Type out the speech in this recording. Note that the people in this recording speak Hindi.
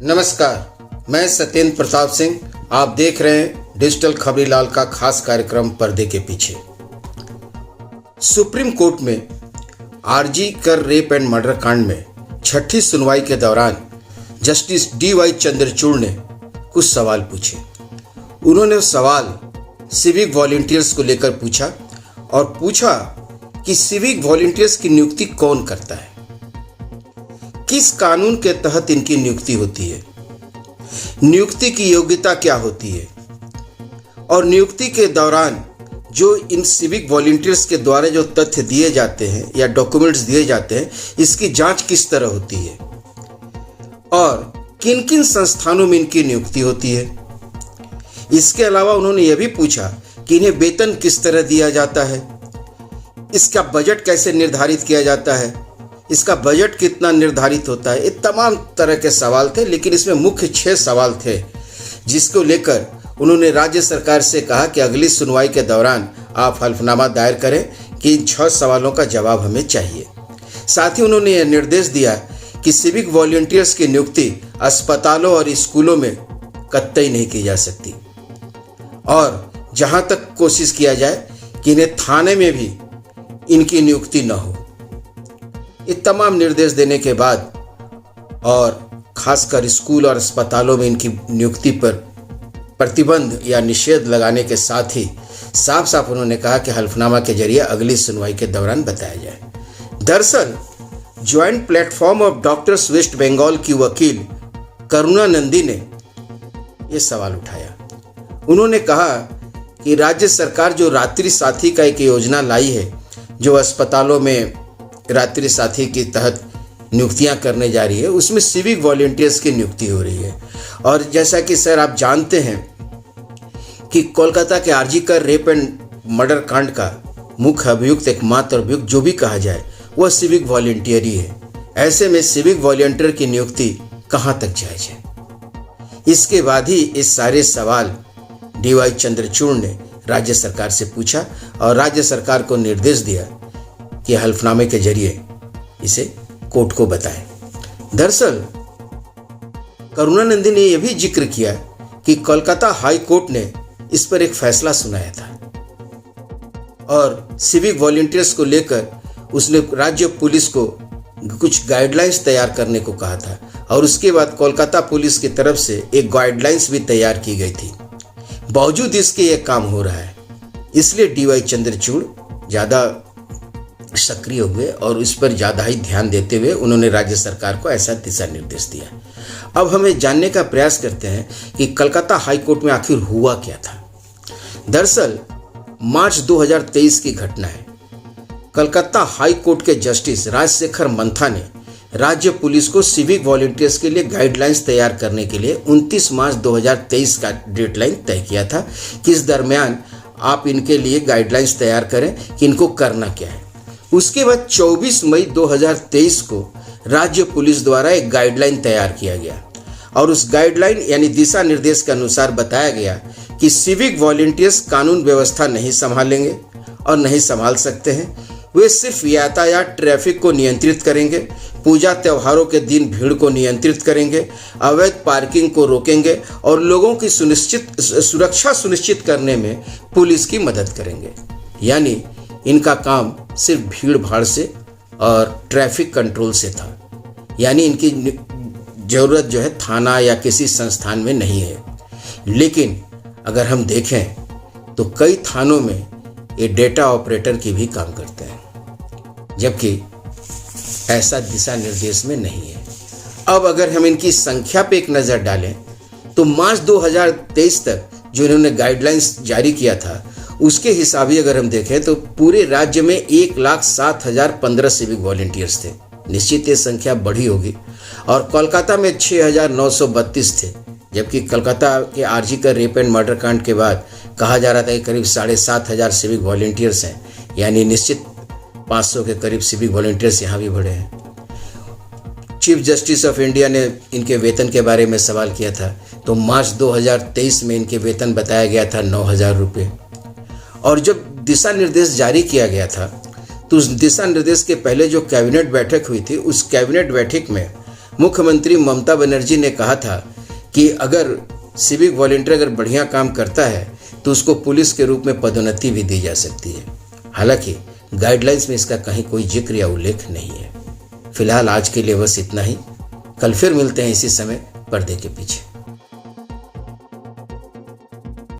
नमस्कार, मैं सत्येंद्र प्रताप सिंह। आप देख रहे हैं डिजिटल खबरीलाल का खास कार्यक्रम पर्दे के पीछे। सुप्रीम कोर्ट में आरजी कर रेप एंड मर्डर कांड में छठी सुनवाई के दौरान जस्टिस DY चंद्रचूड़ ने कुछ सवाल पूछे। उन्होंने सवाल सिविक वॉलंटियर्स को लेकर पूछा और पूछा कि सिविक वॉलंटियर्स की नियुक्ति कौन करता है, किस कानून के तहत इनकी नियुक्ति होती है, नियुक्ति की योग्यता क्या होती है और नियुक्ति के दौरान जो इन सिविक वॉलंटियर्स के द्वारा जो तथ्य दिए जाते हैं या डॉक्यूमेंट्स दिए जाते हैं, इसकी जांच किस तरह होती है और किन किन संस्थानों में इनकी नियुक्ति होती है। इसके अलावा उन्होंने यह भी पूछा कि इन्हें वेतन किस तरह दिया जाता है, इसका बजट कैसे निर्धारित किया जाता है, इसका बजट कितना निर्धारित होता है। ये तमाम तरह के सवाल थे, लेकिन इसमें मुख्य 6 सवाल थे जिसको लेकर उन्होंने राज्य सरकार से कहा कि अगली सुनवाई के दौरान आप हल्फनामा दायर करें कि इन 6 सवालों का जवाब हमें चाहिए। साथ ही उन्होंने यह निर्देश दिया कि सिविक वॉलंटियर्स की नियुक्ति अस्पतालों और स्कूलों में कतई नहीं की जा सकती और जहां तक कोशिश किया जाए कि इन्हें थाने में भी इनकी नियुक्ति न हो। ये तमाम निर्देश देने के बाद और खासकर स्कूल और अस्पतालों में इनकी नियुक्ति पर प्रतिबंध या निषेध लगाने के साथ ही साफ साफ उन्होंने कहा कि हल्फनामा के जरिए अगली सुनवाई के दौरान बताया जाए। दरअसल joint platform of doctors West Bengal की वकील करुणा नंदी ने ये सवाल उठाया। उन्होंने कहा कि राज्य सरकार जो रात्रि साथी का एक योजना लाई है, जो अस्पतालों में रात्रि साथी के तहत नियुक्तियां करने जा रही है, उसमें सिविक वॉलंटियर्स की नियुक्ति हो रही है। और जैसा कि सर आप जानते हैं कि कोलकाता के आरजी कर रेप एंड मर्डर कांड का मुख्य अभियुक्त, एकमात्र अभियुक्त जो भी कहा जाए, वह सिविक वॉलंटियर ही है। ऐसे में सिविक वॉलंटियर की नियुक्ति कहाँ तक जायज है? इसके बाद ही इस सारे सवाल DY चंद्रचूड़ ने राज्य सरकार से पूछा और राज्य सरकार को निर्देश दिया कि हल्फनामे के जरिए इसे कोर्ट को बताएं। दरअसल करुणा नंदी ने यह भी जिक्र किया कि कोलकाता हाई कोर्ट ने इस पर एक फैसला सुनाया था और सिविक वॉलंटियर्स को लेकर उसने राज्य पुलिस को कुछ गाइडलाइंस तैयार करने को कहा था और उसके बाद कोलकाता पुलिस की तरफ से एक गाइडलाइंस भी तैयार की गई थी। बावजूद इसके ये काम हो रहा है, इसलिए DY चंद्रचूड़ ज़्यादा सक्रिय हुए और इस पर ज़्यादा ही ध्यान देते हुए उन्होंने राज्य सरकार को ऐसा दिशा निर्देश दिया। अब हमें जानने का प्रयास करते हैं कि कलकत्ता हाई कोर्ट में आखिर हुआ क्या था। दरअसल मार्च 2023 की घटना है। कलकत्ता हाई कोर्ट के जस्टिस राजशेखर मंथा ने राज्य पुलिस को सिविक वॉलंटियर्स के लिए गाइडलाइंस तैयार करने के लिए 29 मार्च 2023 का डेडलाइन तय किया था कि इस दरमियान आप इनके लिए गाइडलाइंस तैयार करें कि इनको करना क्या है। उसके बाद 24 मई 2023 को राज्य पुलिस द्वारा एक गाइडलाइन तैयार किया गया और उस गाइडलाइन यानी दिशा निर्देश के अनुसार बताया गया कि सिविक वॉलंटियर्स कानून व्यवस्था नहीं संभालेंगे और नहीं संभाल सकते हैं। वे सिर्फ यातायात ट्रैफिक को नियंत्रित करेंगे, पूजा त्योहारों के दिन भीड़ को नियंत्रित करेंगे, अवैध पार्किंग को रोकेंगे और लोगों की सुरक्षा सुनिश्चित करने में पुलिस की मदद करेंगे। यानी इनका काम सिर्फ भीड़ भाड़ से और ट्रैफिक कंट्रोल से था। यानी इनकी ज़रूरत जो है थाना या किसी संस्थान में नहीं है। लेकिन अगर हम देखें तो कई थानों में ये डेटा ऑपरेटर की भी काम करते हैं, जबकि ऐसा दिशा निर्देश में नहीं है। अब अगर हम इनकी संख्या पे एक नज़र डालें तो मार्च 2023 तक जो इन्होंने गाइडलाइंस जारी किया था, उसके हिसाब ही अगर हम देखें तो पूरे राज्य में 1,07,015 सिविक वॉलंटियर्स थे। निश्चित ये संख्या बढ़ी होगी और कोलकाता में 6,932 थे, जबकि कोलकाता के आरजी कर रेप एंड मर्डर कांड के बाद कहा जा रहा था कि करीब 7,500 सिविक वॉलंटियर्स हैं। यानी निश्चित 500 के करीब सिविक वॉलंटियर्स यहाँ भी बढ़े हैं। चीफ जस्टिस ऑफ इंडिया ने इनके वेतन के बारे में सवाल किया था तो मार्च 2023 में इनके वेतन बताया गया था 9,000 रुपये। और जब दिशा निर्देश जारी किया गया था तो उस दिशा निर्देश के पहले जो कैबिनेट बैठक हुई थी, उस कैबिनेट बैठक में मुख्यमंत्री ममता बनर्जी ने कहा था कि अगर सिविक वॉलंटियर अगर बढ़िया काम करता है तो उसको पुलिस के रूप में पदोन्नति भी दी जा सकती है। हालांकि गाइडलाइंस में इसका कहीं कोई जिक्र या उल्लेख नहीं है। फिलहाल आज के लिए बस इतना ही। कल फिर मिलते हैं इसी समय पर्दे के पीछे।